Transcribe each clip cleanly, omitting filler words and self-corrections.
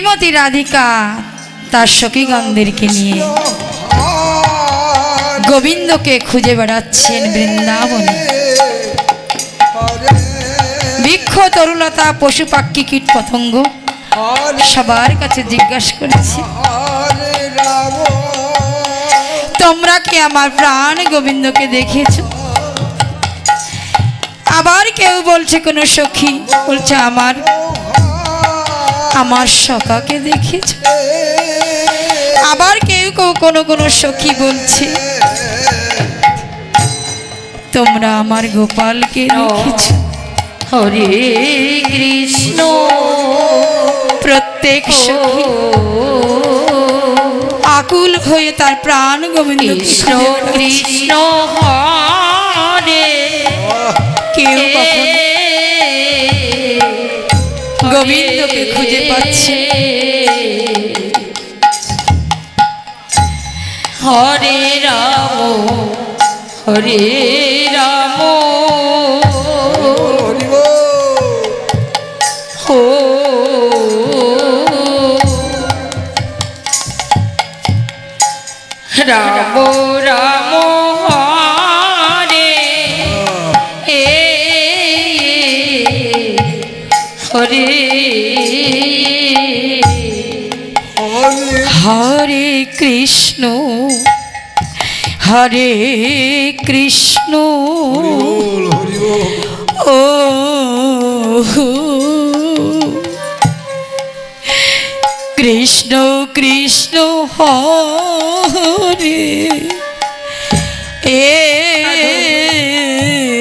শ্রীমতী রাধিকা তার সখীগণদেরকে নিয়ে গোবিন্দকে খুঁজে বেড়াচ্ছেন বৃন্দাবনে। বৃক্ষ তরুলতা পশু পাখি কীট পতঙ্গ সবার কাছে জিজ্ঞাসা করেছে, তোমরা কি আমার প্রাণ গোবিন্দকে দেখেছ? আবার কেউ বলছে কোন সখী বলছে আমার সখাকে দেখেছ। আবার কেউ কোন সখী বলছে তোমরা আমার গোপালকে দেখেছ। হরে কৃষ্ণ। প্রত্যেক সখী আকুল হয়ে তার প্রাণ গোবিন্দ কৃষ্ণ কৃষ্ণ হরে। কেউ গোবিন্দকে খুঁজে পাচ্ছে। হরে রাম হরে রাম হো রাম রাম হরে হরে হরে কৃষ্ণ হরে কৃষ্ণ ও কৃষ্ণ কৃষ্ণ হরে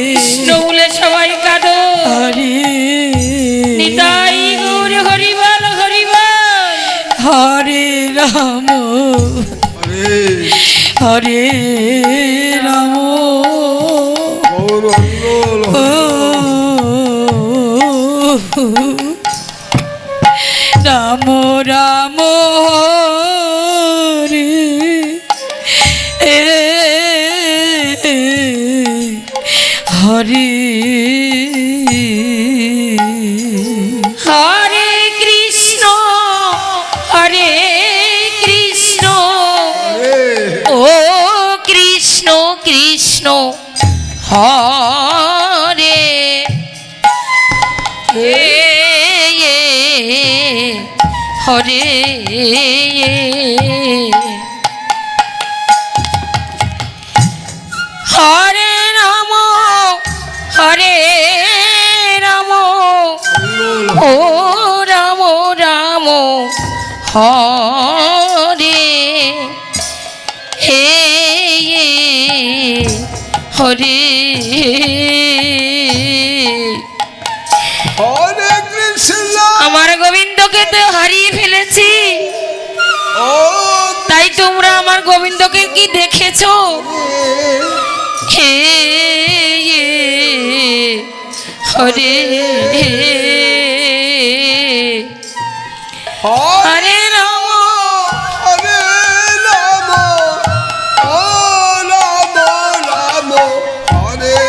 কৃষ্ণ বলে সবাই কাঁদো। হরে নিতাই গৌর হরিবল হরিবল। হরে রাম হরে রাম রাম রাম হরে হরে হরে কৃষ্ণ হরে কৃষ্ণ ও কৃষ্ণ কৃষ্ণ হরে হরে হরে রাম হরে রাম ও রাম রাম হরে হে হরে হরে কৃষ্ণ। আমার গোবিন্দকে তো হারিয়ে ফেলেছি, তাই তোমরা আমার গোবিন্দকে কি দেখেছো? হে হরে হরে রাম হরে রাম ও রাম রাম হরে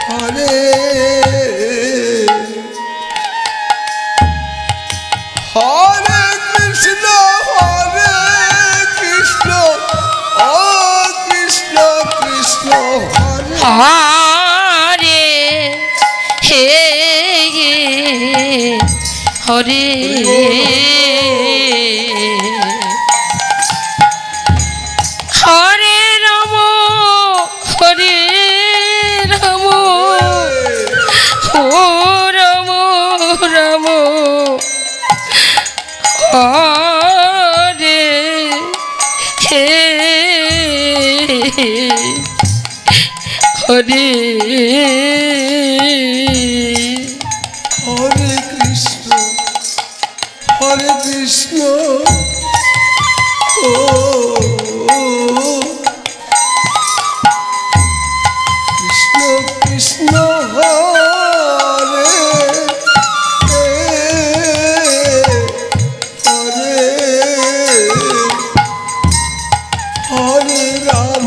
হরে হরে কৃষ্ণ হরে কৃষ্ণ ও কৃষ্ণ কৃষ্ণ হরে হরে হে হরে হরে রাম হরে রাম ও রাম রাম হরে হে হরে হরে কৃষ্ণ ও কৃষ্ণ কৃষ্ণ হরে হরে হরে রাম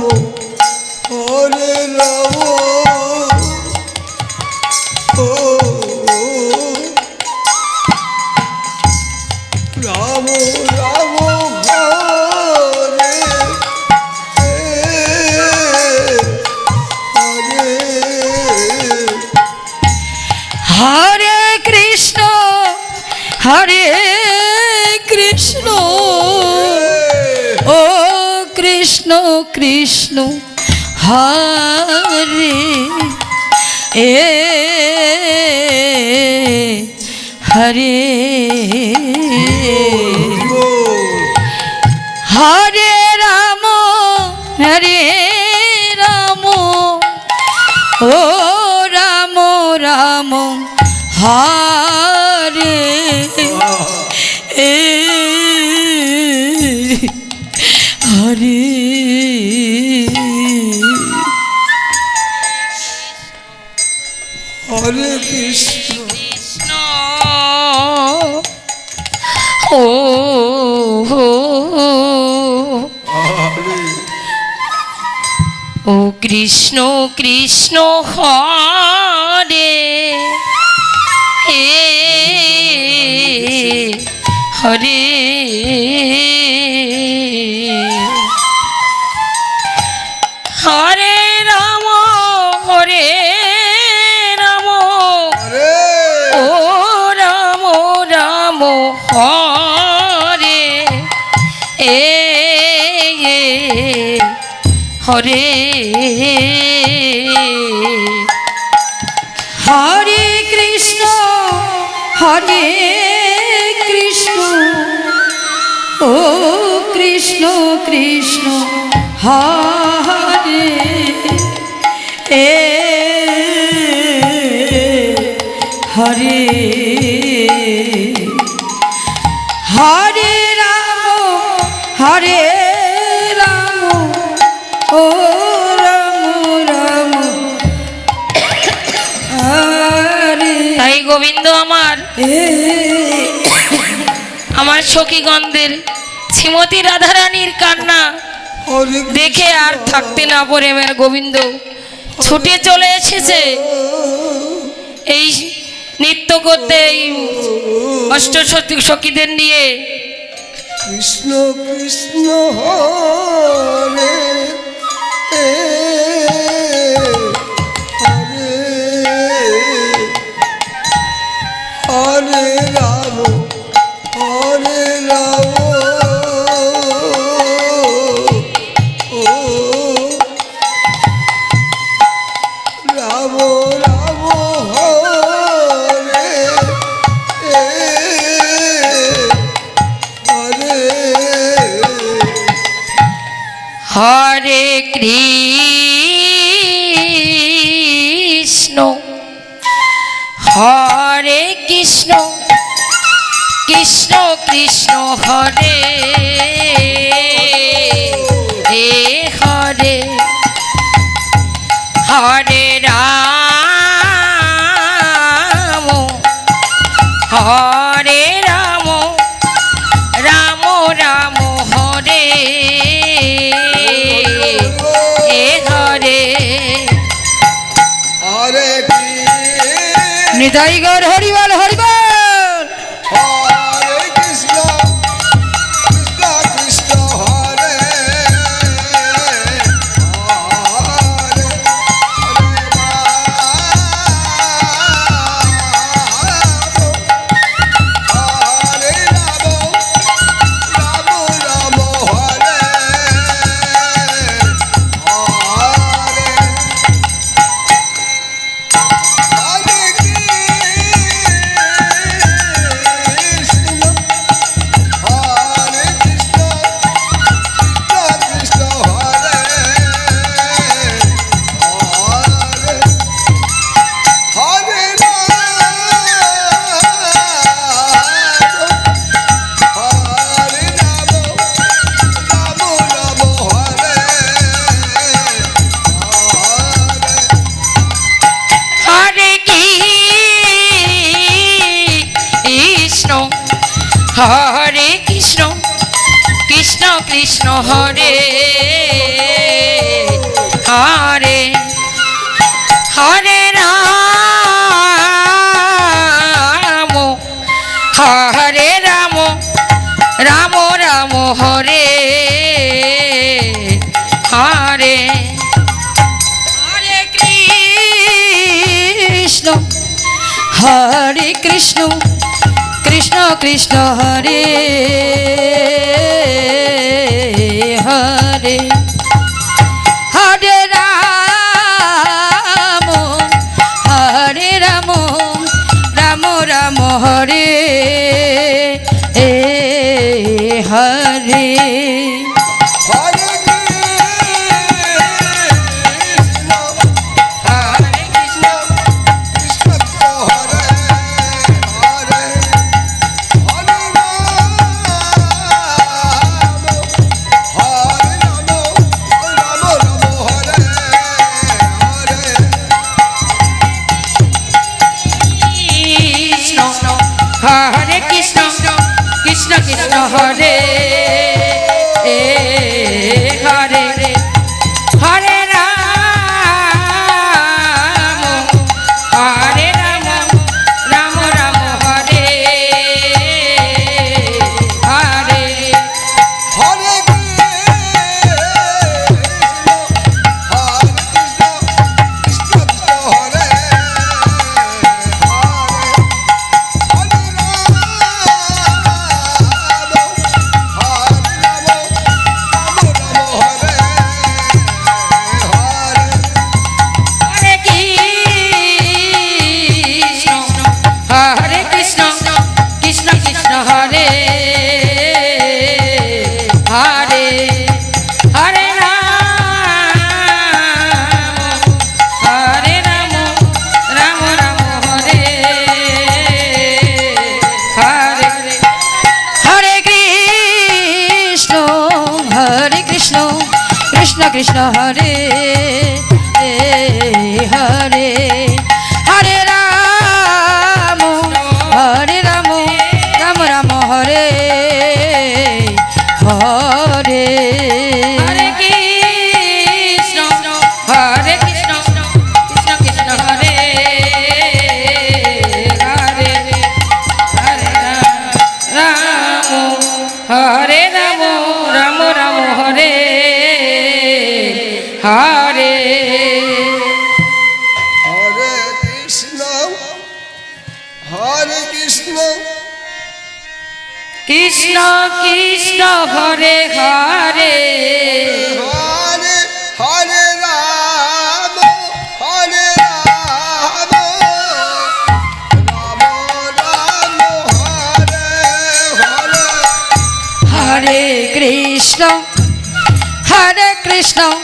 রাম হরে কৃষ্ণ হরে কৃষ্ণ ও কৃষ্ণ কৃষ্ণ হরে হরে হরে রাম হরে রাম ও রাম রাম হরে হরে হরে কৃষ্ণ কৃষ্ণ ও হরে ও কৃষ্ণ কৃষ্ণ হরে হরে হরে রাম হরে রাম হরে ও রাম রাম হরে হরে হরে কৃষ্ণ হরে কৃষ্ণ ও কৃষ্ণ কৃষ্ণ হরে হরে হরে রাম হরে রাম ও রাম রাম হরে তাই গোবিন্দ আমার সখীগণদের শ্রীমতী রাধারানীর কান্না হরে দেখে আর থাকতে না পারে আমার গোবিন্দ ছুটে চলে এসেছে এই নৃত্য করতে এই অষ্টসতী সখীদের নিয়ে। কৃষ্ণ কৃষ্ণ হরে হরে হরে রাম হরে রাম ও রাম রাম হরে হরে হরে কৃষ্ণ হরে কৃষ্ণ কৃষ্ণ কৃষ্ণ হরে হরে হরে রাম হরে রাম রাম রাম হরে হরে হরে নিতাই গৌর হরিবল হরিবল হরে কৃষ্ণ কৃষ্ণ কৃষ্ণ হরে হরে হরে রাম রাম রাম হরে হরে হরে কৃষ্ণ হরে কৃষ্ণ কৃষ্ণ কৃষ্ণ হরে হরে হরে রাম রাম রাম হরে হরে কৃষ্ণ হরে কৃষ্ণ কৃষ্ণ কৃষ্ণ হরে হরে হরে রাম হরে রাম রাম রাম হরে হরে হরে কৃষ্ণ হরে কৃষ্ণ কৃষ্ণ কৃষ্ণ হরে হরে হরে রাম রাম রাম হরে হরে হরে কৃষ্ণ কৃষ্ণ কৃষ্ণ হরে হরে হরে রাম রাম রাম হরে হরে কৃষ্ণ হরে কৃষ্ণ কৃষ্ণ কৃষ্ণ হরে হরে হরে রাম রাম রাম হরে হরে হরে কৃষ্ণ হরে হরে কৃষ্ণ কৃষ্ণ কৃষ্ণ হরে হরে হরে রাম রাম রাম হরে হরে হরে কৃষ্ণ কৃষ্ণ কৃষ্ণ হরে হরে হরে রাম রাম রাম হরে হরে হরে কৃষ্ণ কৃষ্ণ কৃষ্ণ হরে হরে হরে রাম হরে রাম রাম হরে হরে হরে কৃষ্ণ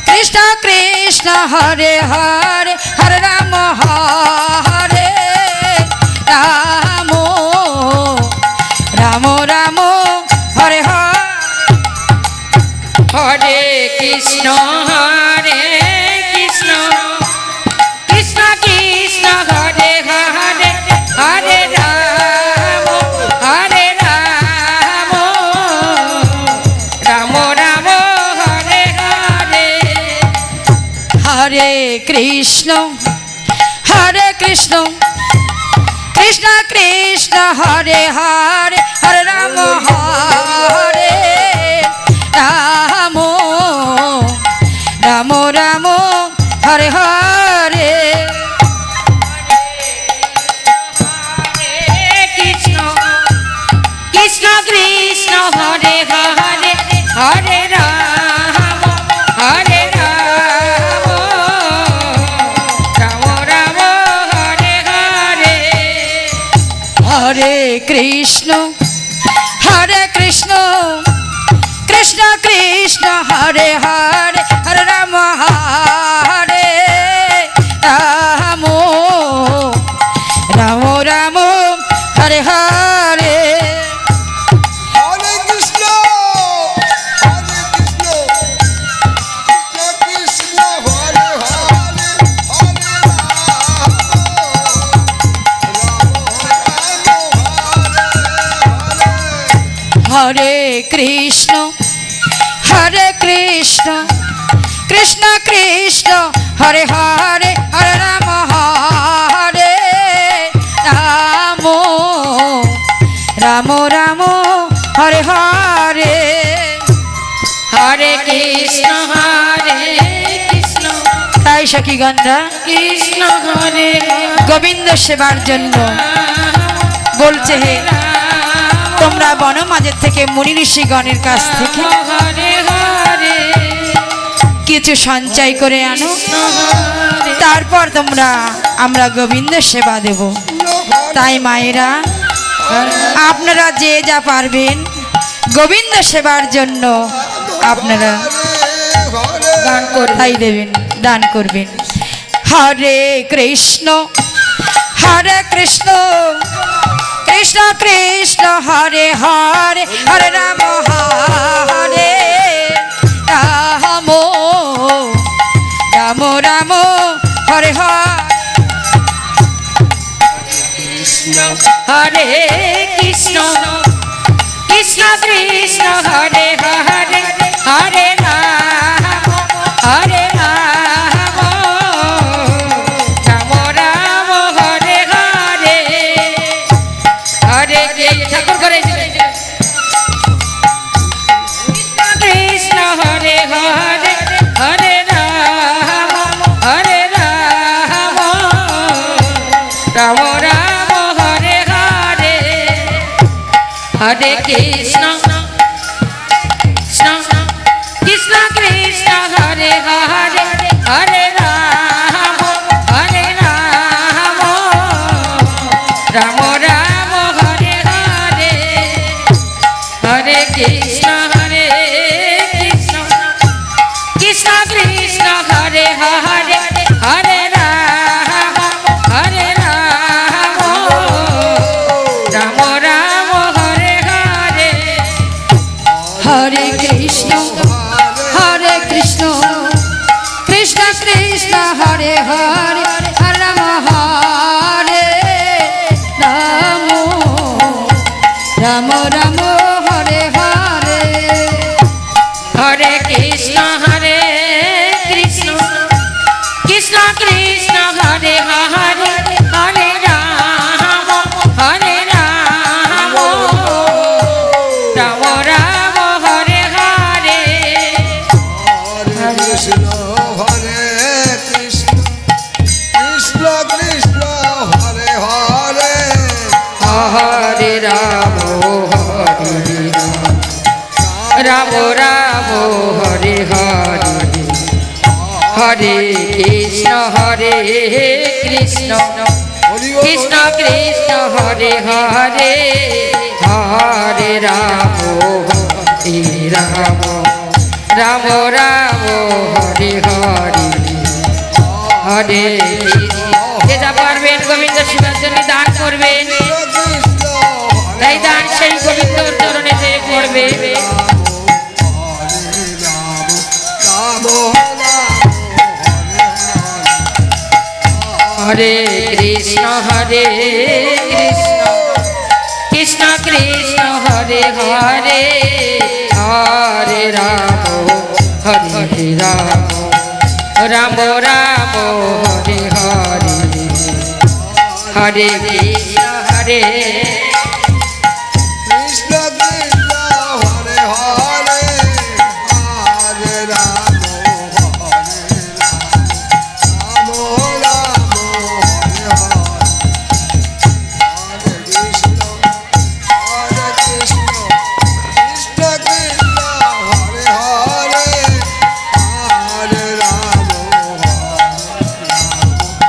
কৃষ্ণ কৃষ্ণ হরে হরে হরে হরে রাম হরে রাম রাম হরে হরে হরে কৃষ্ণ কৃষ্ণ কৃষ্ণ হরে হরে হরে রাম রাম রাম হরে হরে কৃষ্ণ কৃষ্ণ কৃষ্ণ কৃষ্ণ হরে হরে হরে রাম রাম রাম হরে হরে হরে কৃষ্ণ কৃষ্ণ কৃষ্ণ হরে হরে হরে রাম রাম হরে হরে কৃষ্ণ কৃষ্ণ কৃষ্ণ হরে হরে হরে রাম রাম হরে হরে হরে কৃষ্ণ কৃষ্ণ কৃষ্ণ হরে হরে হরে রাম রাম হরে হরে হরে কৃষ্ণ কৃষ্ণ হরে হরে হরে রাম হরে কৃষ্ণ কৃষ্ণ কৃষ্ণ হরে হরে হরে রাম রাম হরে হরে হরে হরে কৃষ্ণ তাই সখী গন্ধা কৃষ্ণ হরে গোবিন্দ সেবার জন্য বলছে, হে তোমরা বনমাঝের থেকে মুনি ঋষিগণের কাছ থেকে হরে হরে কিছু সঞ্চয় করে আনো, তারপর আমরা গোবিন্দ সেবা দেব। তাই মায়েরা আপনারা যে যা পারবেন গোবিন্দ সেবার জন্য আপনারা গান করবে। তাই দেবেন, দান করবেন। হরে কৃষ্ণ কৃষ্ণ কৃষ্ণ হরে হরে, হরে রাম হরে রাম, রাম রাম হরে হরে। হরে কৃষ্ণ কৃষ্ণ কৃষ্ণ হরে হরে, হরে রাম হরে রাম, রাম রাম হরে হরে। হরে ঠাকুর করে কৃষ্ণ হরে হরে, হরে রাম হরে রাম, রাম রাম হরে হরে। হরে কৃষ্ণ কৃষ্ণ কৃষ্ণ হরে হরে, হরে রাম হরে রাম, রাম রাম হরে হরে। হরে কৃষ্ণ কৃষ্ণ কৃষ্ণ কৃষ্ণ হরে হরে, হরে রাম হরে রাম, রাম রাম হরে হরে। হরে কৃষ্ণ কৃষ্ণ কৃষ্ণ কৃষ্ণ হরে হরে, হরে রাম হরে রাম, রাম রাম হরে হরে। হরে কৃষ্ণ কৃষ্ণ কৃষ্ণ কৃষ্ণ হরে হরে, হরে রাম হরে রাম, রাম রাম হরে হরে। কৃষ্ণ হরে কৃষ্ণ কৃষ্ণ কৃষ্ণ হরে হরে হরে রাম হরে রাম, রাম রাম হরে হরে। হরে কৃষ্ণ কৃষ্ণ কৃষ্ণ কৃষ্ণ হরে হরে, হরে রাম হরে রাম, রাম রাম হরে হরে। হরে কৃষ্ণ যে যা পারবেন গোবিন্দ শিবের জন্য দান করবেন, কৃষ্ণ তাই দান সেই গোবিন্দর চরণে যে করবে। হরে কৃষ্ণ কৃষ্ণ কৃষ্ণ কৃষ্ণ হরে হরে, হরে রাম হরে রাম, রাম রাম হরে হরে। হরে কৃষ্ণ কৃষ্ণ কৃষ্ণ হরে হরে, হরে রাম রাম রাম হরে হরে। কৃষ্ণ কৃষ্ণ কৃষ্ণ কৃষ্ণ হরে হরে, হরে রাম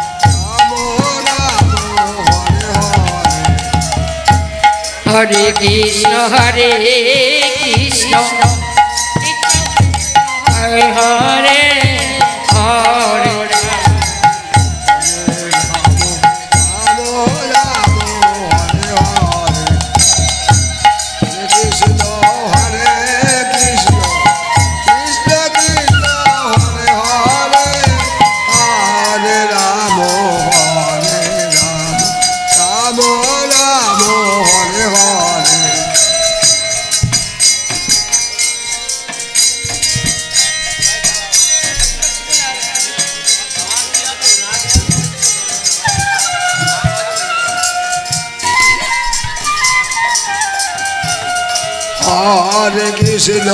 রাম হরে হরে। হরে কৃষ্ণ কৃষ্ণ হরে হরে, হরে কৃষ্ণ হরে কৃষ্ণ কৃষ্ণ কৃষ্ণ হরে হরে, হরে রাম রাম রাম হরে হরে। হরে কৃষ্ণ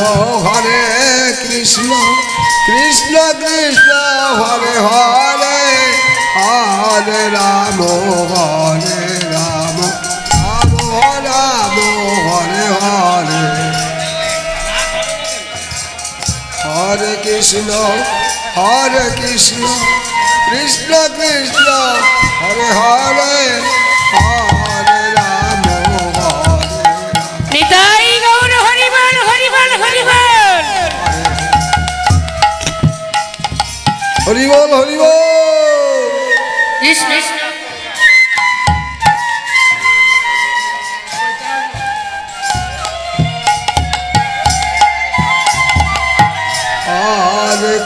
কৃষ্ণ কৃষ্ণ হরে হরে হরে রাম রাম রাম হরে হরে হরে কৃষ্ণ কৃষ্ণ কৃষ্ণ হরে হরে হরে রাম নিতাই গৌর হরিবল হরিবল হরিবল। হরিবল হরিবল। কৃষ্ণ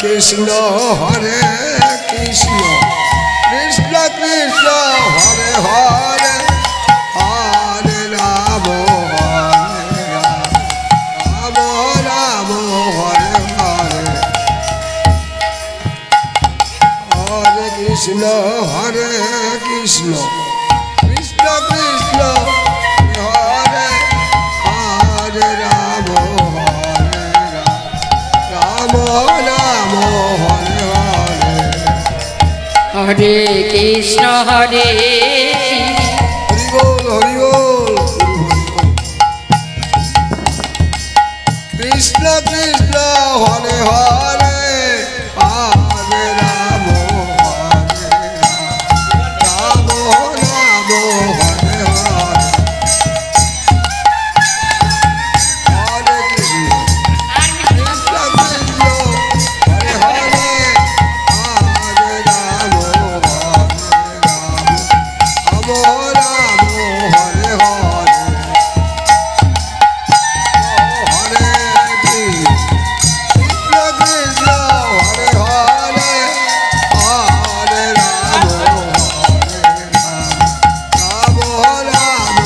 কৃষ্ণ হরে কৃষ্ণ কৃষ্ণ কৃষ্ণ হরে হরে হরে রাম রাম রাম হরে হরে হরে কৃষ্ণ কৃষ্ণ কৃষ্ণ হরে হরে রাম রাম রাম হরে হরে হরে কৃষ্ণ হরে হরি বল হরি বল কৃষ্ণ হরে হরে হরে রাম রাম রাম হরে হরে হরে কৃষ্ণ হরে হরে হরে রাম রাম হরে হরে হরে কৃষ্ণ হরে হরে হরে রাম রাম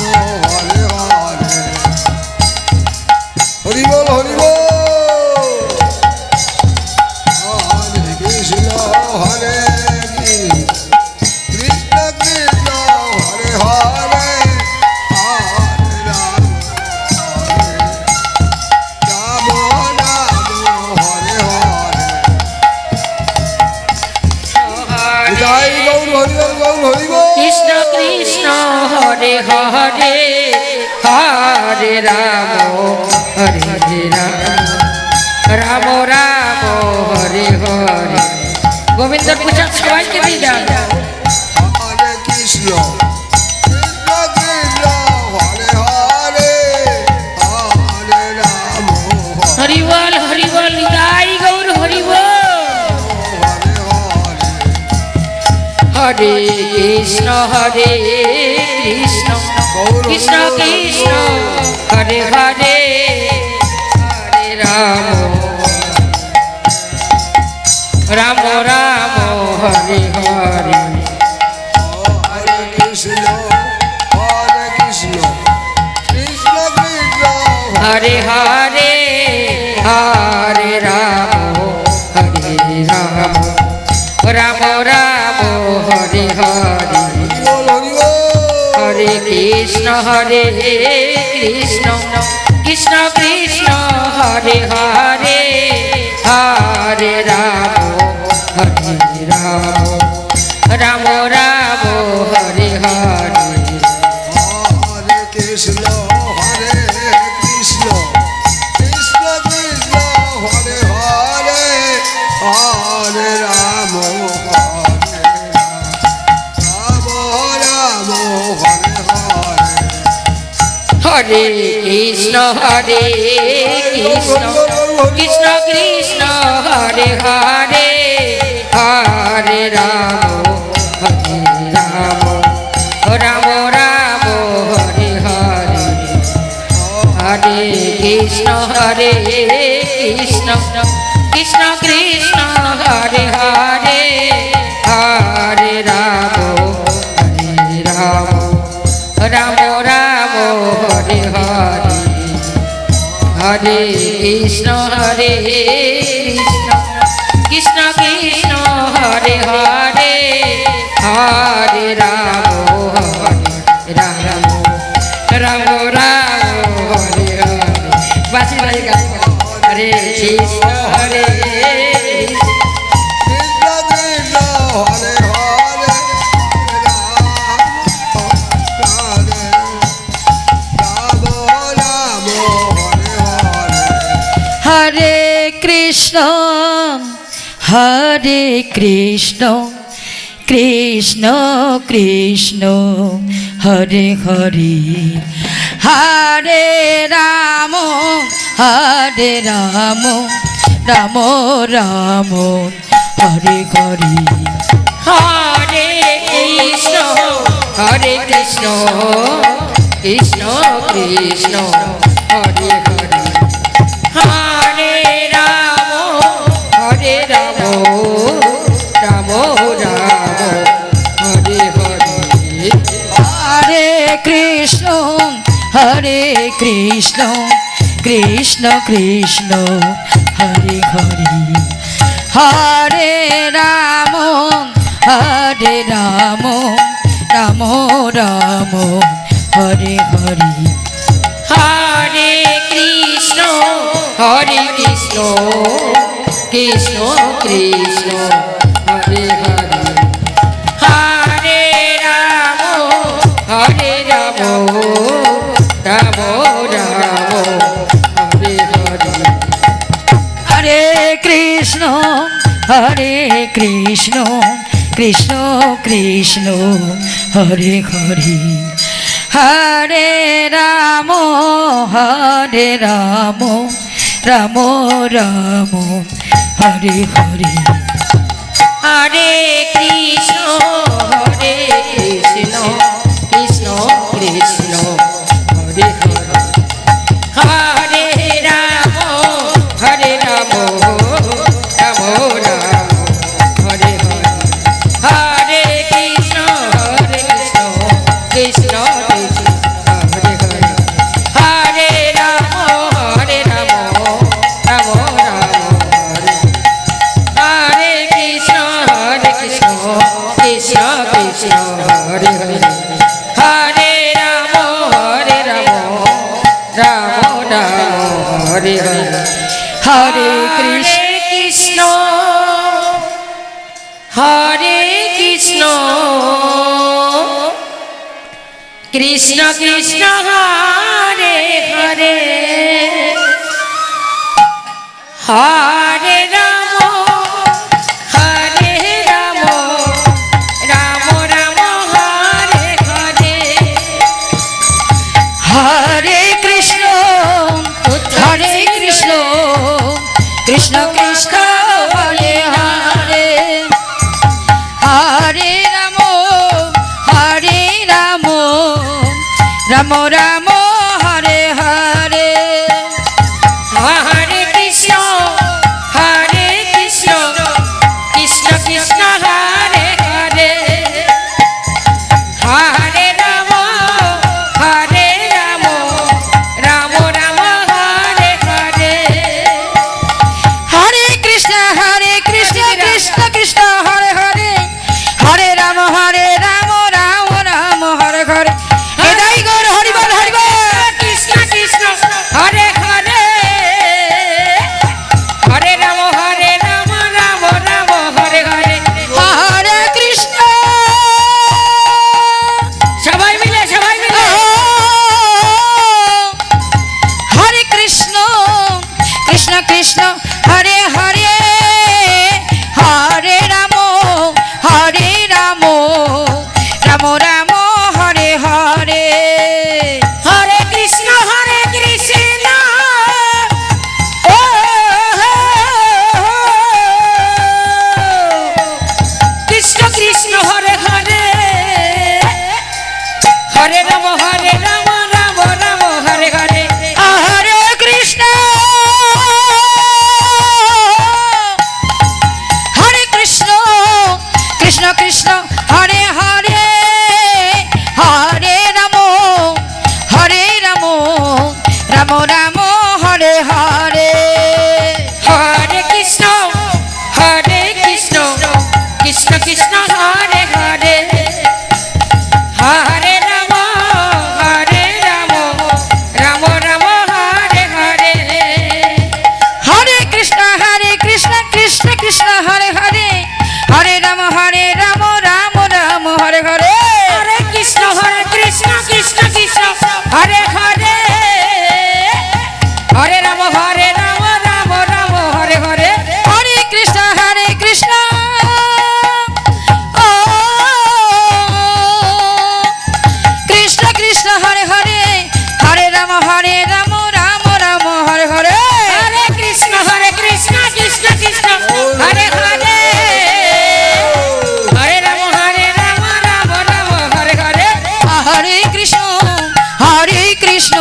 হরে হরে হরি বল হরি বল হরে কৃষ্ণ হরে কৃষ্ণ হরে হরে হরে রাম রাম হরে হরে জয় গৌর হরি বল গৌর হরি বল কৃষ্ণ কৃষ্ণ হরে হরে হরে রাম হরে রাম রাম রাম হরে হরে। গোবিন্দ পূজা সবাইকে দিয়ে যান। হরে কৃষ্ণ কৃষ্ণ হরে হরে হরে রাম হরিবল হরিবল নিতাই গৌর হরিবল। হরে হরে হরে কৃষ্ণ কৃষ্ণ কৃষ্ণ কৃষ্ণ হরে হরে হরে রাম রাম রাম হরে হরে। হরে কৃষ্ণ কৃষ্ণ কৃষ্ণ হরে হরে হরে রাম হরে রাম রাম রাম হরে হরে। বল হরি বল হরে কৃষ্ণ কৃষ্ণ কৃষ্ণ কৃষ্ণ হরে হরে হরে রাম হরে রাম রাম রাম হরে হরে। হরে কৃষ্ণ কৃষ্ণ কৃষ্ণ হরে হরে হরে রাম রাম রাম হরে হরে হরে কৃষ্ণ কৃষ্ণ কৃষ্ণ কৃষ্ণ হরে হরে হরে রাম হরে রাম রাম রাম হরে হরে। হরে কৃষ্ণ কৃষ্ণ কৃষ্ণ কৃষ্ণ হরে হরে হরে রাম হরে রাম রাম রাম হরে হরে। হরে কৃষ্ণ কৃষ্ণ কৃষ্ণ কৃষ্ণ হরে হরে হরে রাম হরে রাম রাম রাম হরে হরে। বাঁশি বাজে গান হরে কৃষ্ণ হরে কৃষ্ণ কৃষ্ণ হরে হরে রাম রাম হরে হরে হরে কৃষ্ণ হরে কৃষ্ণ কৃষ্ণ কৃষ্ণ হরে হরে হরে রাম রাম রাম হরে হরে হরে কৃষ্ণ কৃষ্ণ কৃষ্ণ হরে হরে হরে রাম রাম রাম হরে হরে হরে কৃষ্ণ কৃষ্ণ কৃষ্ণ হরে হরে হরে রাম রাম রাম হরে হরে হরে কৃষ্ণ কৃষ্ণ কৃষ্ণ হরে হরে হরে রাম রাম রাম হরে হরে হরে কৃষ্ণ কৃষ্ণ কৃষ্ণ হরে হরে হরে রাম রাম রাম হরে হরে হরে কৃষ্ণ কৃষ্ণ কৃষ্ণ হরে হরে হরে রাম রাম রাম হরে হরে হরে কৃষ্ণ কৃষ্ণ হরে হরে হরে রাম রাম রাম হরে হরে কৃষ্ণ কৃষ্ণ হরে হরে হরে রাম রাম হরে হরে হরে কৃষ্ণ হরে কৃষ্ণ কৃষ্ণ কৃষ্ণ হরে হরে হরে রাম রাম রাম হরে হরে হরে কৃষ্ণ কৃষ্ণ কৃষ্ণ হরে হরে হরে রাম রাম রাম হরে হরে হরে কৃষ্ণ কৃষ্ণ কৃষ্ণ হরে হরে হরে রাম রাম রাম হরে হরে হরে কৃষ্ণ হরে রাম রাম রাম হরে হরে হরে কৃষ্ণ ও কৃষ্ণ কৃষ্ণ হরে হরে হরে রাম রাম রাম হরে হরে হরে কৃষ্ণ কৃষ্ণ কৃষ্ণ হরে হরে হরে রাম রাম রাম হরে হরে হরে কৃষ্ণ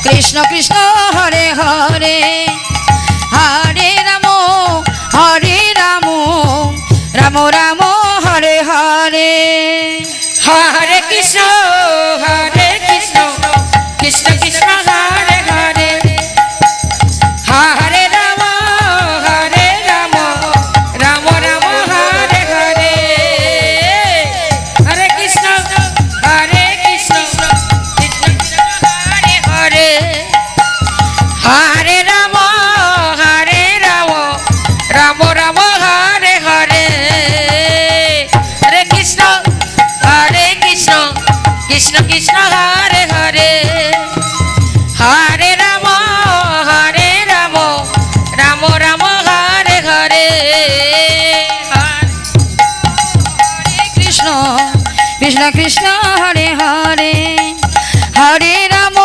কৃষ্ণ কৃষ্ণ হরে হরে হরে রাম রাম রাম হরে হরে হরে কৃষ্ণ কৃষ্ণ কৃষ্ণ হরে হরে হরে রাম রাম রাম হরে হরে হরে কৃষ্ণ কৃষ্ণ কৃষ্ণ হরে হরে হরে রাম রাম রাম হরে হরে হরে কৃষ্ণ কৃষ্ণ কৃষ্ণ হরে হরে হরে রাম রাম রাম হরে হরে কৃষ্ণ কৃষ্ণ কৃষ্ণ হরে হরে হরে রাম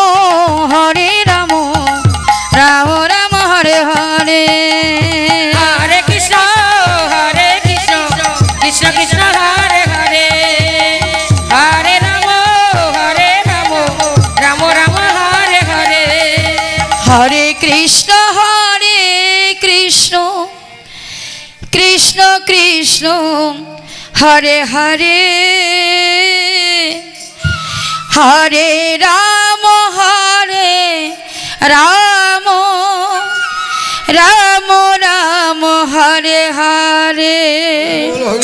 রাম রাম হরে হরে হরে কৃষ্ণ কৃষ্ণ কৃষ্ণ হরে হরে হরে রাম রাম রাম হরে হরে হরে কৃষ্ণ কৃষ্ণ কৃষ্ণ হরে হরে হরে রাম রাম রাম হরে হরে হরি বল।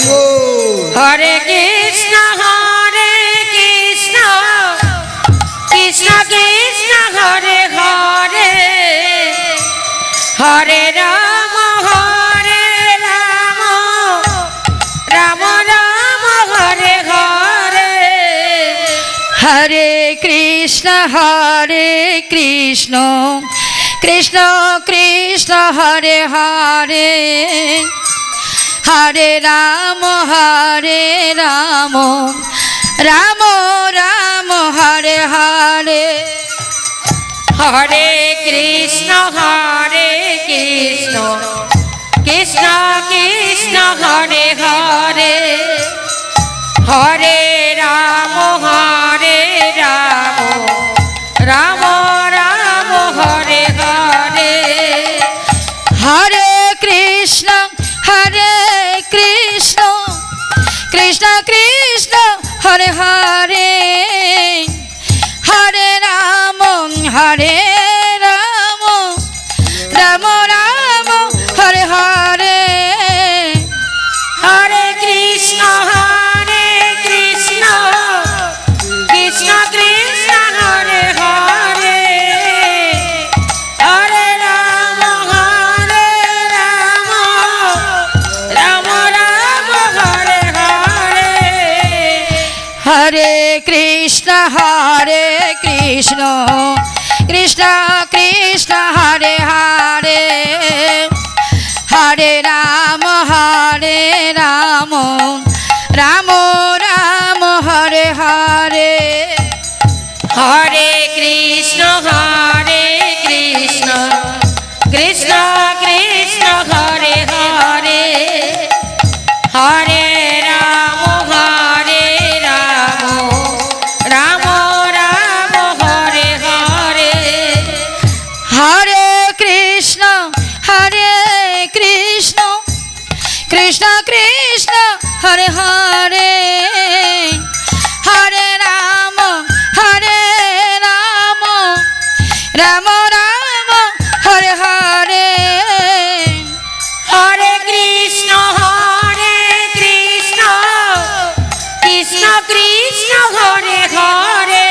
হরে কৃষ্ণ কৃষ্ণ কৃষ্ণ হরে হরে হরে রাম রাম রাম হরে হরে হরে কৃষ্ণ কৃষ্ণ কৃষ্ণ হরে হরে হরে রাম রাম রাম হরে হরে হরে কৃষ্ণ কৃষ্ণ কৃষ্ণ হরে হরে হরে রাম রাম রাম হরে হরে হরে কৃষ্ণ কৃষ্ণ কৃষ্ণ হরে হরে হরে রাম রাম রাম হরে হরে হরে কৃষ্ণ কৃষ্ণ কৃষ্ণ হরে হরে হরে রাম রাম রাম হরে হরে হরে কৃষ্ণ কৃষ্ণ কৃষ্ণ হরে হরে হরে রাম রাম রাম হরে হরে হরে কৃষ্ণ কৃষ্ণ কৃষ্ণ হরে হরে হরে রাম রাম রাম হরে হরে হরে কৃষ্ণ কৃষ্ণ কৃষ্ণ হরে হরে হরে রাম রাম রাম হরে হরে হরে কৃষ্ণ কৃষ্ণ কৃষ্ণ হরে হরে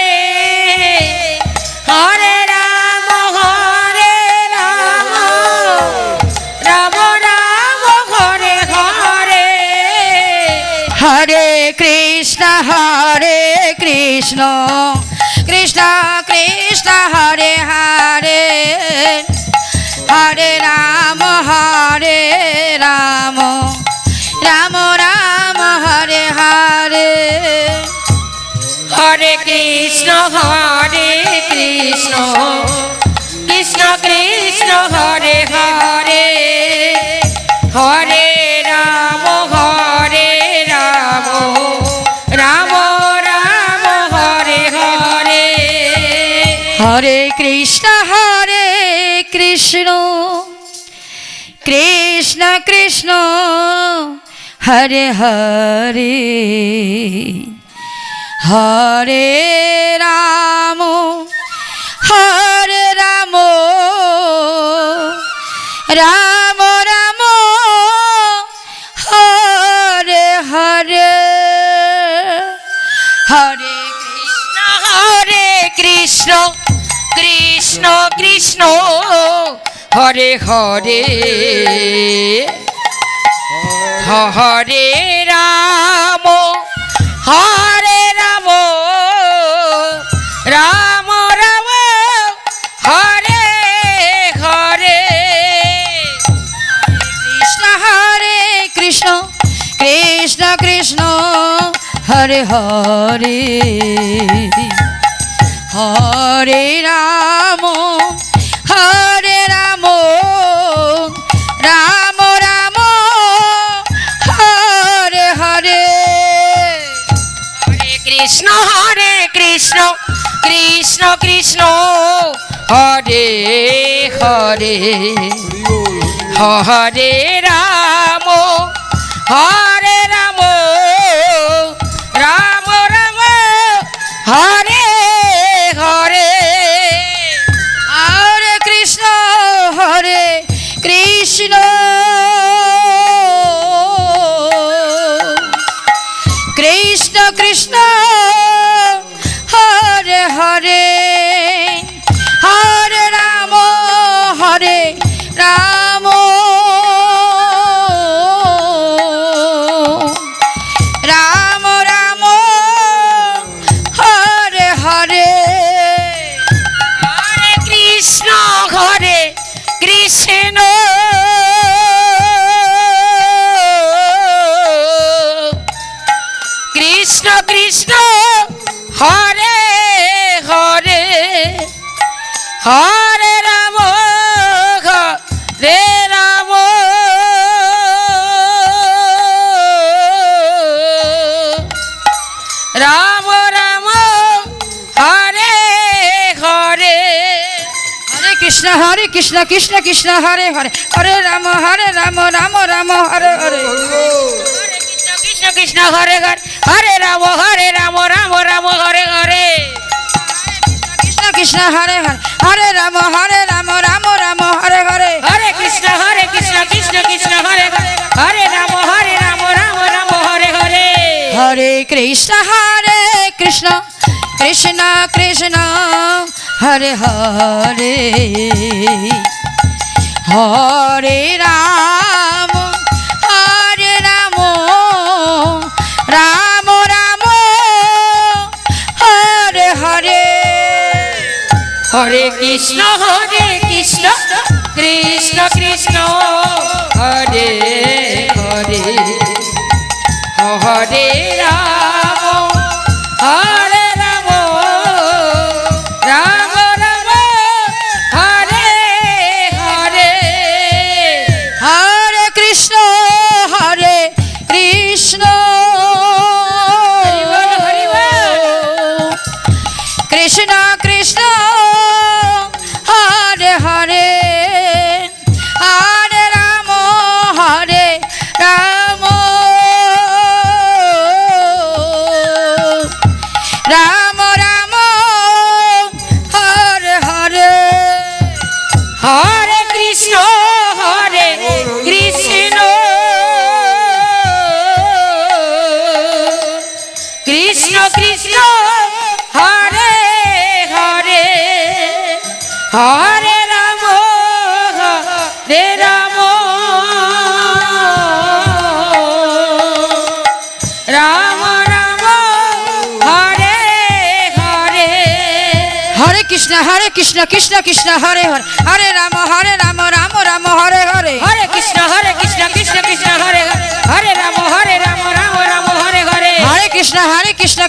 হরে রাম রাম রাম হরে হরে হরে কৃষ্ণ কৃষ্ণ কৃষ্ণ হরে হরে হরে রাম রাম রাম হরে হরে হরে কৃষ্ণ কৃষ্ণ কৃষ্ণ হরে হরে হরে রাম রাম রাম হরে হরে হরে কৃষ্ণ কৃষ্ণ কৃষ্ণ হরে হরে হরে রাম রাম রাম হরে হরে হরে কৃষ্ণ কৃষ্ণ কৃষ্ণ হরে হরে হরে রাম রাম রাম হরে হরে কৃষ্ণ কৃষ্ণ কৃষ্ণ হরে হরে হরে রাম রাম রাম হরে হরে হরে কৃষ্ণ কৃষ্ণ কৃষ্ণ হরে হরে হরে রাম রাম রাম হরে হরে হরে কৃষ্ণ কৃষ্ণ কৃষ্ণ হরে হরে হরে রাম রাম রাম হরে হরে হরে কৃষ্ণ কৃষ্ণ কৃষ্ণ কৃষ্ণ হরে হরে হরে রাম রাম রাম হরে হরে হরে কৃষ্ণ কৃষ্ণ কৃষ্ণ হরে হরে হরে রাম রাম রাম হরে হরে কৃষ্ণ কৃষ্ণ হরে হরে হরে রাম রাম রাম হরে হরে কৃষ্ণ কৃষ্ণ হরে হরে হরে রাম রাম রাম হরে হরে হরে কৃষ্ণ কৃষ্ণ কৃষ্ণ হরে হরে হরে রাম রাম রাম হরে হরে হরে কৃষ্ণ কৃষ্ণ কৃষ্ণ হরে হরে হরে রাম রাম রাম হরে হরে হরে কৃষ্ণ কৃষ্ণ কৃষ্ণ হরে হরে হরে রাম রাম রাম রাম হরে হরে হরে কৃষ্ণ কৃষ্ণ হরি বল। কৃষ্ণ কৃষ্ণ হরে হরে হরে রাম রাম রাম হরে হরে হরে কৃষ্ণ কৃষ্ণ কৃষ্ণ কৃষ্ণ হরে হরে হরে রাম রাম রাম হরে হরে কৃষ্ণ কৃষ্ণ কৃষ্ণ কৃষ্ণ হরে হরে হরে রাম রাম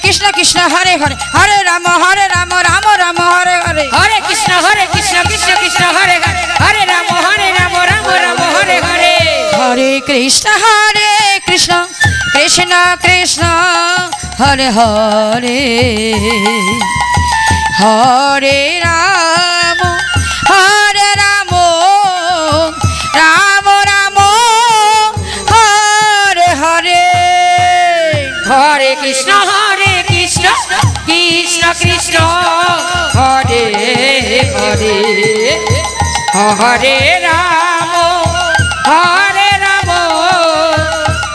কৃষ্ণ কৃষ্ণ হরে হরে হরে রাম রাম রাম হরে হরে হরে কৃষ্ণ কৃষ্ণ কৃষ্ণ হরে হরে হরে রাম রাম রাম হরে হরে হরে কৃষ্ণ কৃষ্ণ কৃষ্ণ হরে হরে হরে রাম রাম রাম হরে হরে হরে কৃষ্ণ কৃষ্ণ কৃষ্ণ হরে হরে হরে রাম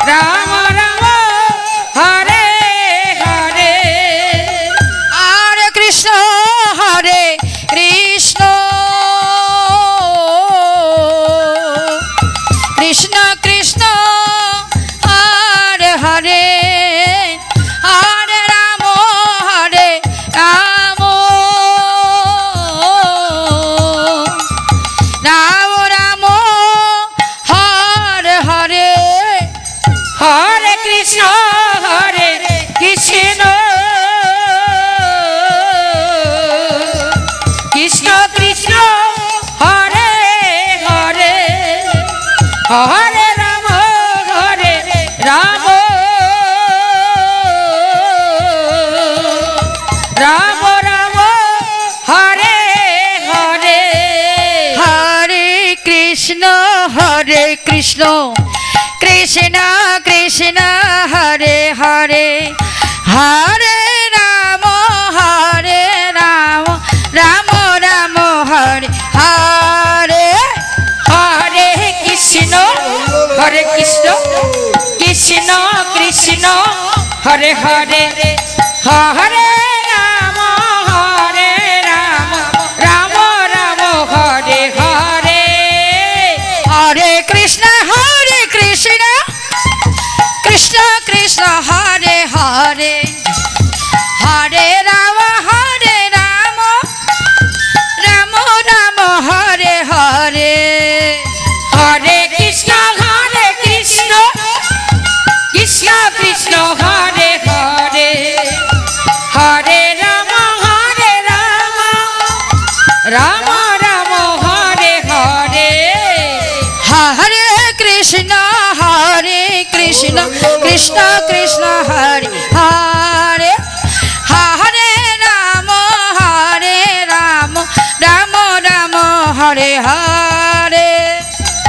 রাম রাম হরে হরে হরে কৃষ্ণ কৃষ্ণ কৃষ্ণ কৃষ্ণ হরে হরে হরে রাম রাম রাম হরে হরে হরে কৃষ্ণ কৃষ্ণ কৃষ্ণ কৃষ্ণ হরে হরে হরে রাম রাম রাম রাম হরে হরে হরে কৃষ্ণ কৃষ্ণ কৃষ্ণ হরে হরে হরে রাম রাম রাম হরে হরে হরে কৃষ্ণ কৃষ্ণ কৃষ্ণ হরে হরে হরে রাম রাম রাম হরে হরে হরে কৃষ্ণ কৃষ্ণ কৃষ্ণ হরে হরে হরে রাম রাম রাম হরে হরে হরে কৃষ্ণ কৃষ্ণ কৃষ্ণ হরে হরে হরে রাম রাম রাম হরে হরে হরে কৃষ্ণ কৃষ্ণ কৃষ্ণ হরে হরে হরে রাম রাম রাম হরে হরে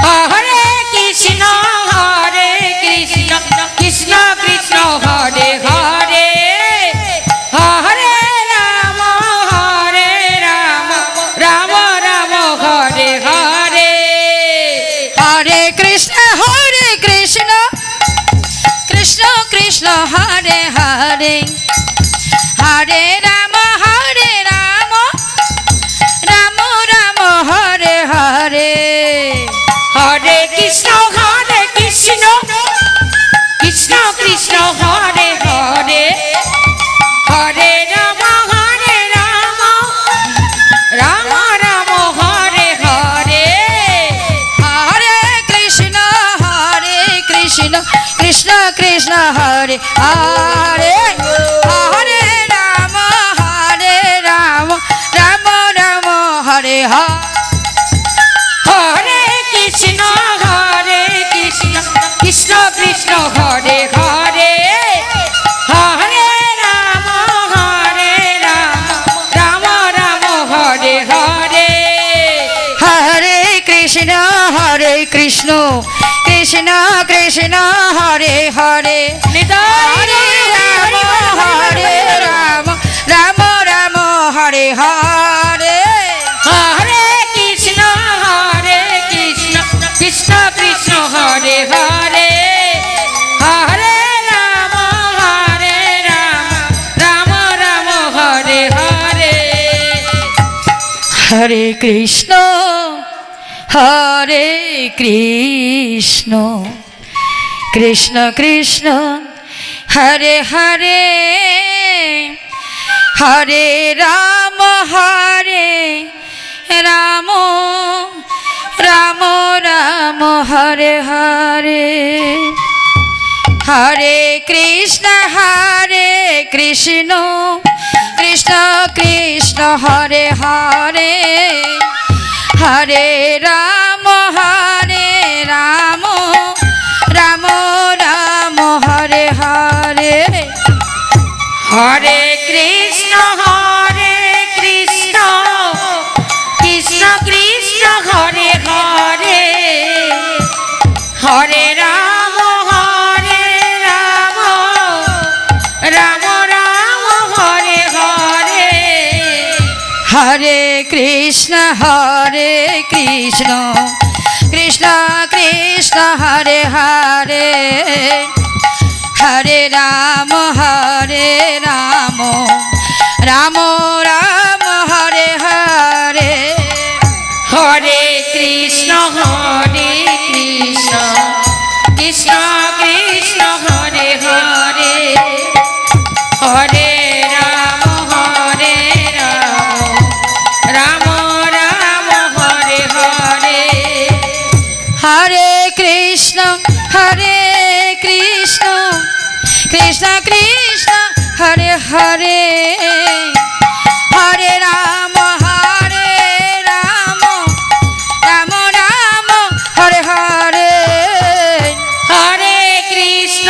হরে কৃষ্ণ কৃষ্ণ কৃষ্ণ হরে হরে হরে রাম রাম রাম হরে হরে হরে কৃষ্ণ কৃষ্ণ কৃষ্ণ হরে হরে হরে রাম রাম রাম হরে হরে হরে কৃষ্ণ কৃষ্ণ কৃষ্ণ হরে হরে হরে রাম রাম রাম হরে হরে হরে কৃষ্ণ কৃষ্ণ কৃষ্ণ হরে হরে হরে রাম রাম রাম হরে হরে কৃষ্ণ কৃষ্ণ কৃষ্ণ হরে হরে হরে রাম রাম রাম হরে হরে হরে কৃষ্ণ কৃষ্ণ কৃষ্ণ হরে হরে হরে রাম রাম হরে হরে হরে কৃষ্ণ কৃষ্ণ কৃষ্ণ হরে হরে হরে রাম রাম রাম হরে হরে হরে কৃষ্ণ কৃষ্ণ কৃষ্ণ হরে হরে হরে রাম রাম রাম হরে হরে হরে কৃষ্ণ কৃষ্ণ কৃষ্ণ কৃষ্ণ হরে হরে হরে রাম রাম রাম রাম হরে হরে হরে কৃষ্ণ কৃষ্ণ কৃষ্ণ হরে হরে হরে রাম রাম রাম হরে হরে হরে কৃষ্ণ কৃষ্ণ কৃষ্ণ হরে হরে হরে রাম রাম রাম হরে হরে হরে কৃষ্ণ কৃষ্ণ কৃষ্ণ হরে হরে হরে রাম রাম রাম হরে হরে হরে কৃষ্ণ কৃষ্ণ কৃষ্ণ হরে হরে হরে রাম রাম রাম হরে হরে হরে কৃষ্ণ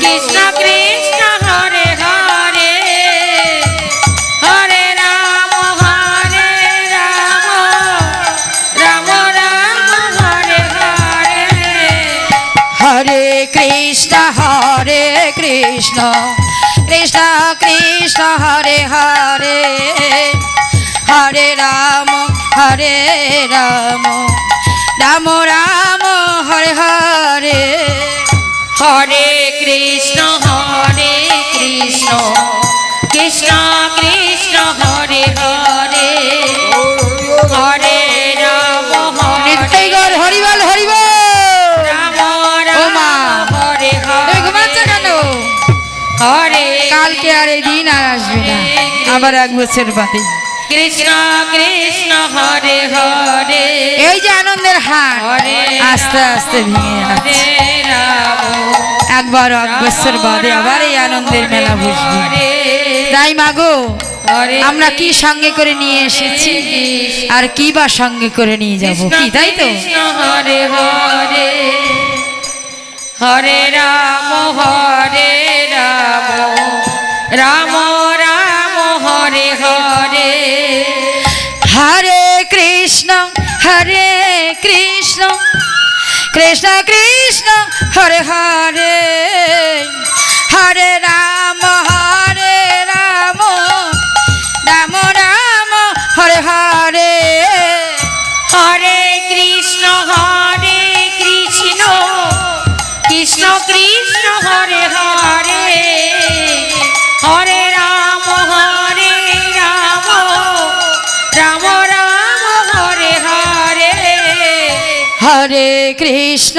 কৃষ্ণ কৃষ্ণ হরে হরে হরে রাম রাম হরে হরে হরে কৃষ্ণ কৃষ্ণ কৃষ্ণ হরে হরে হরে রাম রাম রাম হরে হরে হরে কৃষ্ণ কৃষ্ণ কৃষ্ণ হরে হরে হরে রাম নিত্যাই গৌর হরিবল হরিবল রাম ও মা, হরে তুমি ঘুমাচ্ছ কেন? হরে কালকে আর এই দিন আর আসবে না, আবার এক বছর বাদে। কৃষ্ণ হরে হরে এই যে আনন্দের হাট হরে আস্তে আস্তে ভেঙে যাচ্ছে। হরে রাম একবার এক বছর বাদে আবার এই আনন্দের মেলা বসবে। হরে তাই মাগো, হরে আমরা কি সঙ্গে করে নিয়ে এসেছি আর কি বা সঙ্গে করে নিয়ে যাব, কি তাই তো? কৃষ্ণ হরে হরে হরে রাম রাম রাম হরে হরে হরে কৃষ্ণ কৃষ্ণ কৃষ্ণ হরে হরে হরে রাম রাম রাম হরে হরে হরে কৃষ্ণ কৃষ্ণ কৃষ্ণ হরে হরে হরে রাম রাম হরে হরে হরে কৃষ্ণ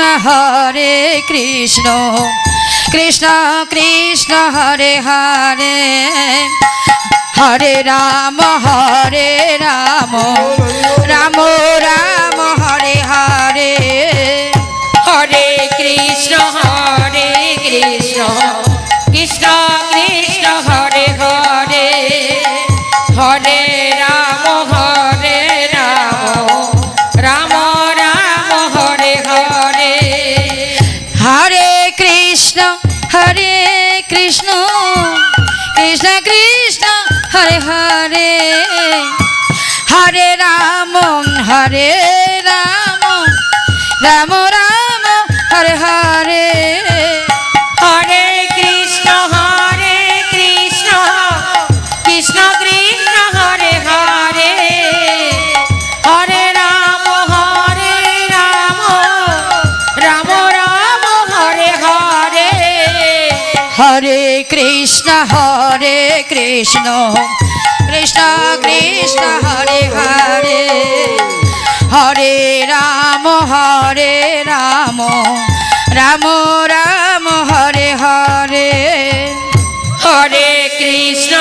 কৃষ্ণ কৃষ্ণ হরে হরে হরে রাম রাম রাম হরে হরে হরে কৃষ্ণ কৃষ্ণ কৃষ্ণ হরে হরে হরে রাম রাম হরে হরে হরে কৃষ্ণ কৃষ্ণ কৃষ্ণ হরে হরে হরে রাম রাম হরে হরে হরে কৃষ্ণ কৃষ্ণ কৃষ্ণ হরে হরে হরে রাম রাম হরে হরে হরে কৃষ্ণ কৃষ্ণ কৃষ্ণ হরে হরে হরে রাম রাম হরে হরে হরে কৃষ্ণ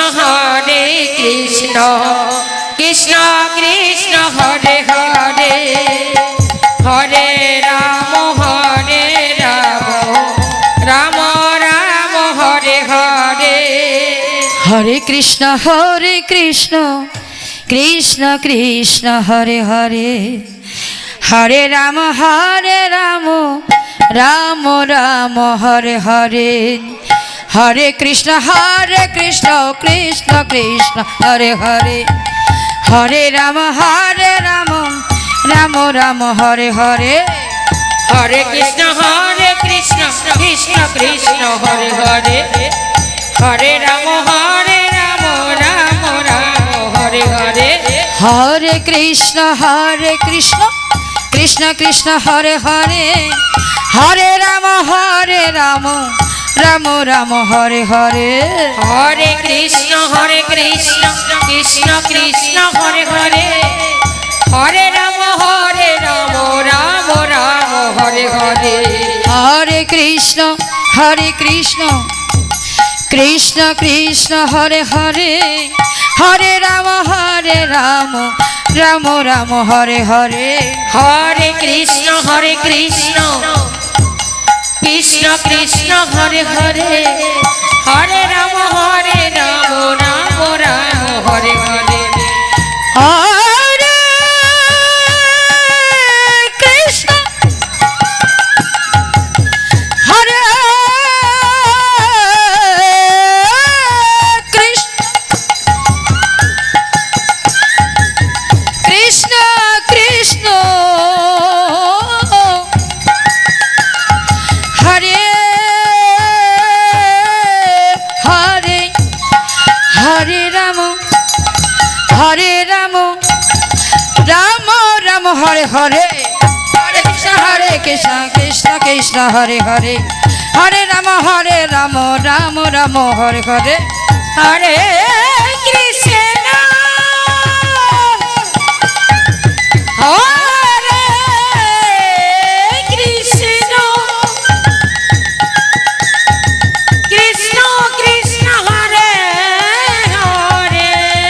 কৃষ্ণ কৃষ্ণ হরে হরে হরে রাম রাম হরে কৃষ্ণ কৃষ্ণ কৃষ্ণ হরে হরে, হরে রাম রাম রাম হরে হরে, হরে কৃষ্ণ কৃষ্ণ কৃষ্ণ হরে হরে, হরে রাম রাম রাম হরে হরে, হরে কৃষ্ণ কৃষ্ণ কৃষ্ণ হরে হরে, হরে রাম রাম রাম হরে হরে, হরে কৃষ্ণ কৃষ্ণ কৃষ্ণ হরে হরে, হরে রাম রাম রাম হরে হরে, হরে কৃষ্ণ কৃষ্ণ কৃষ্ণ হরে হরে, হরে রাম রাম রাম হরে হরে, হরে কৃষ্ণ কৃষ্ণ কৃষ্ণ হরে হরে, হরে রাম রাম রাম হরে হরে, হরে কৃষ্ণ কৃষ্ণ কৃষ্ণ হরে হরে, হরে রাম রাম রাম হরে হরে, হরে কৃষ্ণ হরে কৃষ্ণ কৃষ্ণ হরে হরে, হরে রাম রাম রাম হরে হরে, হরে কৃষ্ণ কৃষ্ণ কৃষ্ণ হরে হরে, হরে রাম রাম রাম হরে হরে, হরে কৃষ্ণ হরে কৃষ্ণ কৃষ্ণ কৃষ্ণ হরে হরে, হরে রাম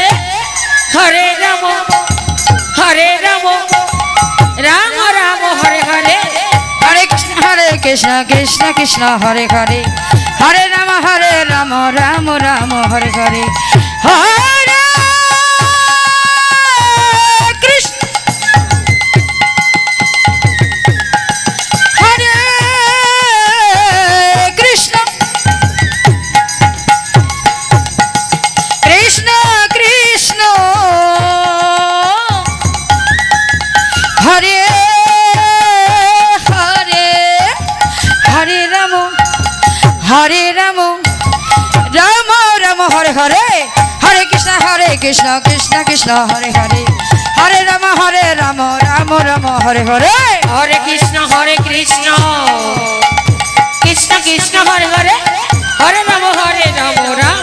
রাম রাম হরে হরে, হরে কৃষ্ণ কৃষ্ণ কৃষ্ণ হরে হরে, হরে রাম রাম রাম হরে হরে, হরে কৃষ্ণ হরে কৃষ্ণ কৃষ্ণ কৃষ্ণ হরে হরে, হরে রাম রাম রাম হরে হরে, হরে কৃষ্ণ কৃষ্ণ কৃষ্ণ হরে হরে, হরে রাম রাম রাম হরে হরে, হরে কৃষ্ণ কৃষ্ণ কৃষ্ণ হরে হরে, হরে রাম রাম রাম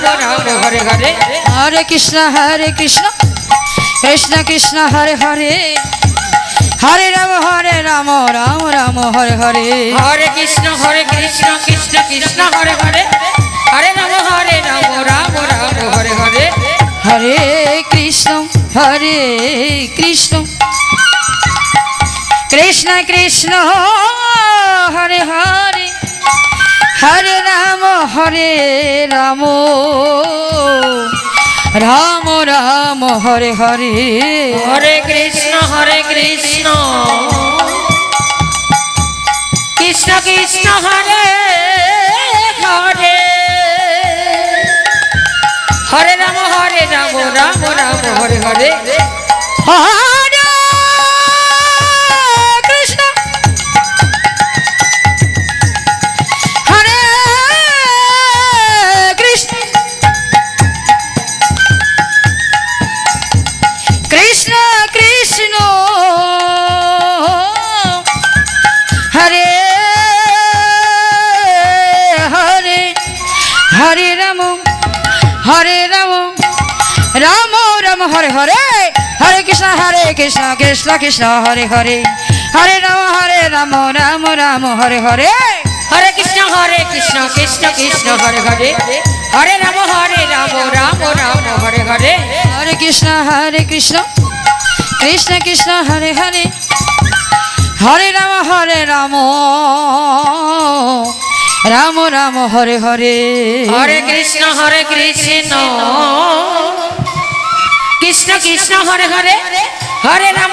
হরে হরে, হরে কৃষ্ণ কৃষ্ণ কৃষ্ণ হরে হরে, হরে রাম রাম রাম হরে হরে, হরে কৃষ্ণ কৃষ্ণ হরে হরে, হরে রাম রাম রাম হরে হরে, হরে কৃষ্ণ কৃষ্ণ কৃষ্ণ হরে হরে, হরে রাম রাম রাম হরে হরে, হরে কৃষ্ণ কৃষ্ণ কৃষ্ণ হরে হরে, হরে রাম রাম রাম হরে হরে, হরে কৃষ্ণ হরে কৃষ্ণ কৃষ্ণ কৃষ্ণ হরে হরে, হরে রাম রাম রাম হরে হরে, হরে কৃষ্ণ কৃষ্ণ কৃষ্ণ হরে হরে, হরে রাম রাম রাম হরে হরে, হরে কৃষ্ণ কৃষ্ণ কৃষ্ণ হরে হরে, হরে রাম রাম রাম হরে হরে, হরে কৃষ্ণ কৃষ্ণ কৃষ্ণ হরে হরে, হরে রাম রাম রাম হরে হরে হরে কৃষ্ণ কৃষ্ণ কৃষ্ণ হরে হরে হরে রাম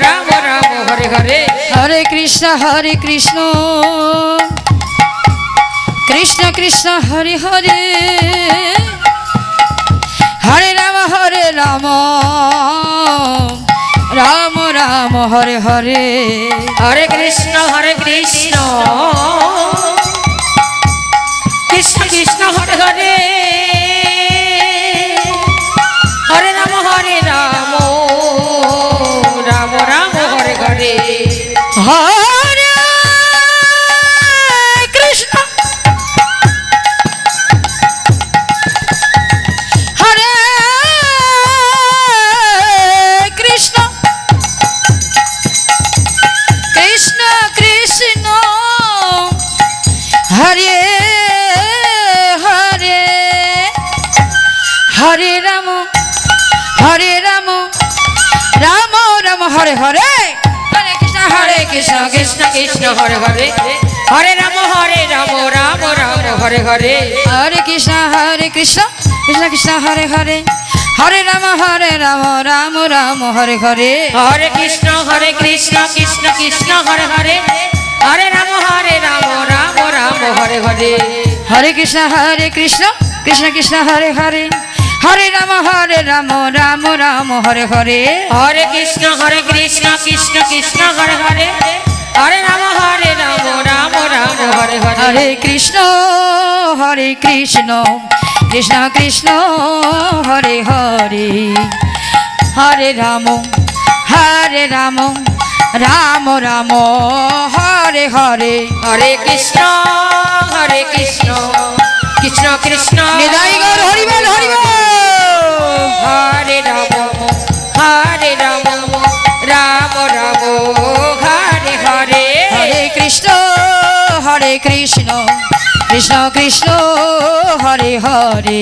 রাম রাম হরে হরে হরে কৃষ্ণ কৃষ্ণ কৃষ্ণ হরে হরে হরে রাম রাম রাম হরে হরে হরে কৃষ্ণ কৃষ্ণ কৃষ্ণ হরে হরে হরে রাম রাম রাম হরে হরে হরে কৃষ্ণ হরে কৃষ্ণ কৃষ্ণ কৃষ্ণ হরে হরে হরে রাম রাম রাম হরে হরে হরে কৃষ্ণ কৃষ্ণ কৃষ্ণ হরে হরে হরে রাম রাম রাম হরে হরে হরে কৃষ্ণ কৃষ্ণ কৃষ্ণ হরে হরে হরে রাম রাম রাম হরে হরে হরে কৃষ্ণ কৃষ্ণ কৃষ্ণ হরে হরে হরে রাম রাম রাম হরে হরে হরে কৃষ্ণ কৃষ্ণ কৃষ্ণ হরে হরে হরে রাম রাম রাম হরে হরে হরে কৃষ্ণ কৃষ্ণ কৃষ্ণ হরে হরে হরে রাম রাম রাম হরে হরে হরে কৃষ্ণ কৃষ্ণ কৃষ্ণ হরে হরে হরে রাম রাম রাম হরে হরে হরে কৃষ্ণ কৃষ্ণ কৃষ্ণ নিতাই গৌর হরিবল হরিবল হরে রাম রাম রাম হরে হরে হরে কৃষ্ণ কৃষ্ণ কৃষ্ণ হরে হরে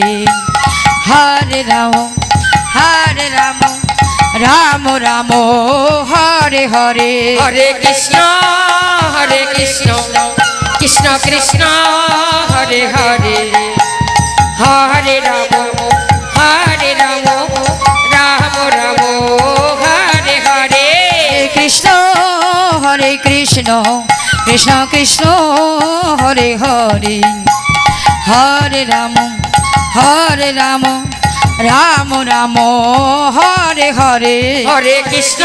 হরে রাম রাম রাম হরে হরে হরে কৃষ্ণ কৃষ্ণ কৃষ্ণ হরে হরে হরে রাম রাম রাম হরে হরে কৃষ্ণ কৃষ্ণ কৃষ্ণ হরে হরে হরে রাম রাম রাম হরে হরে হরে কৃষ্ণ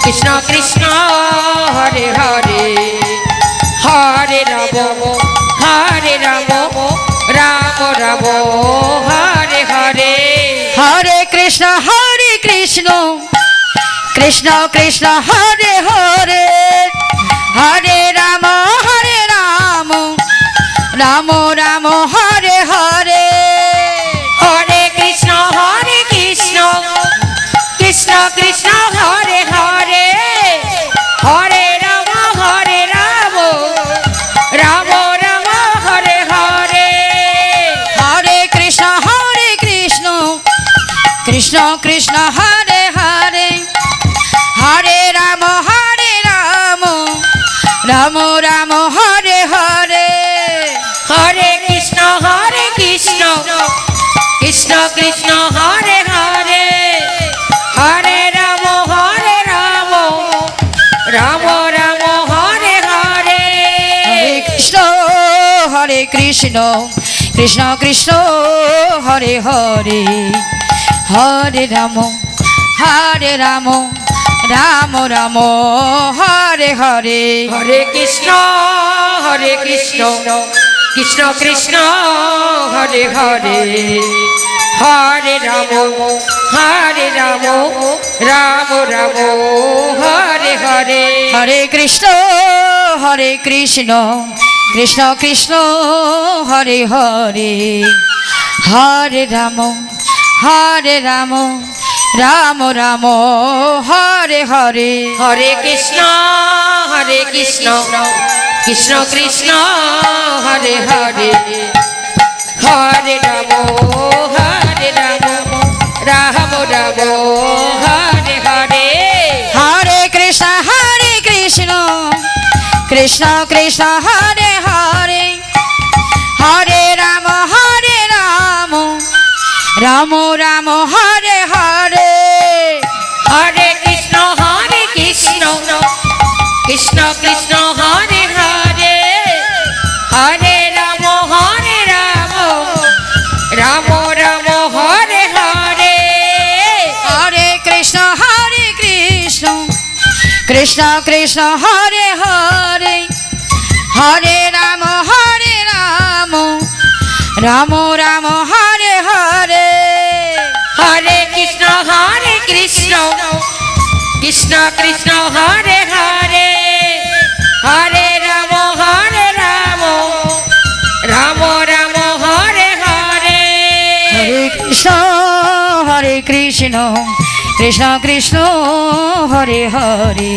কৃষ্ণ কৃষ্ণ হরে হরে হরে রাম রাম রাম হরে হরে হরে কৃষ্ণ কৃষ্ণ কৃষ্ণ হরে হরে হরে রাম রাম রাম হরে হরে হরে কৃষ্ণ কৃষ্ণ কৃষ্ণ হরে হরে হরে রাম রাম রাম হরে হরে হরে কৃষ্ণ কৃষ্ণ কৃষ্ণ হরে হরে হরে রাম রাম রাম হরে হরে হরে কৃষ্ণ কৃষ্ণ কৃষ্ণ হরে হরে হরে রাম রাম রাম হরে হরে হরে কৃষ্ণ কৃষ্ণ কৃষ্ণ হরে হরে হরে রাম রাম রাম হরে হরে হরে কৃষ্ণ কৃষ্ণ কৃষ্ণ হরে হরে হরে রাম রাম রাম হরে হরে হরে কৃষ্ণ কৃষ্ণ কৃষ্ণ হরে হরে হরে রাম রাম রাম হরে হরে হরে কৃষ্ণ কৃষ্ণ কৃষ্ণ হরে হরে হরে রাম রাম রাম হরে হরে হরে কৃষ্ণ কৃষ্ণ কৃষ্ণ হরে হরে হরে রাম রাম রাম হরে হরে হরে কৃষ্ণ কৃষ্ণ কৃষ্ণ হরে হরে হরে রাম রাম রাম হরে হরে হরে কৃষ্ণ কৃষ্ণ কৃষ্ণ হরে হরে হরে রাম রাম রাম হরে হরে হরে কৃষ্ণ কৃষ্ণ কৃষ্ণ হরে হরে হরে রাম রাম রাম হরে হরে হরে কৃষ্ণ কৃষ্ণ কৃষ্ণ হরে হরে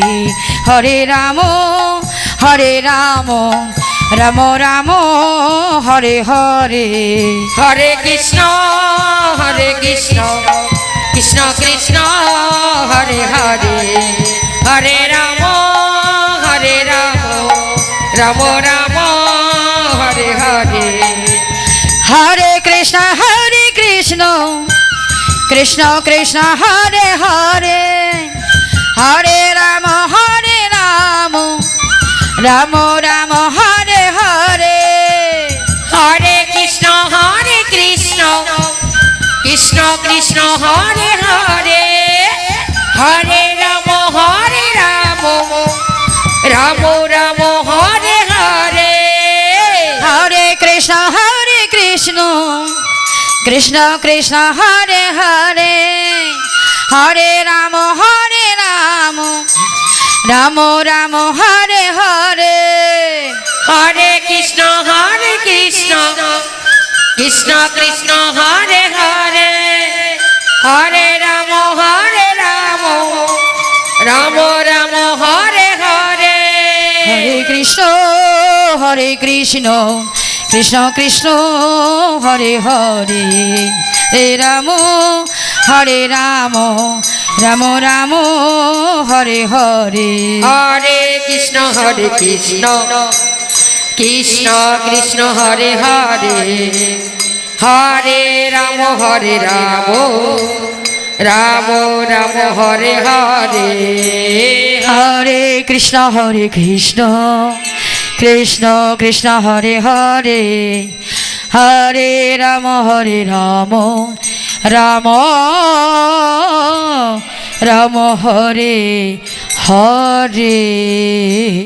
হরে রাম রাম রাম হরে হরে হরে কৃষ্ণ কৃষ্ণ কৃষ্ণ হরে হরে হরে রাম রাম হরে হরে হরে কৃষ্ণ কৃষ্ণ কৃষ্ণ হরে হরে হরে রাম রাম রাম হরে হরে হরে কৃষ্ণ কৃষ্ণ কৃষ্ণ হরে হরে হরে রাম রাম হরে হরে হরে কৃষ্ণ কৃষ্ণ কৃষ্ণ হরে হরে হরে রাম রাম রাম হরে হরে হরে কৃষ্ণ কৃষ্ণ কৃষ্ণ হরে হরে হরে রাম রাম হরে হরে হরে কৃষ্ণ কৃষ্ণ কৃষ্ণ হরে হরে হরে রাম রাম হরে হরে হরে কৃষ্ণ কৃষ্ণ কৃষ্ণ হরে হরে হরে রাম রাম হরে হরে হরে কৃষ্ণ কৃষ্ণ কৃষ্ণ হরে হরে হরে রাম রাম হরে হরে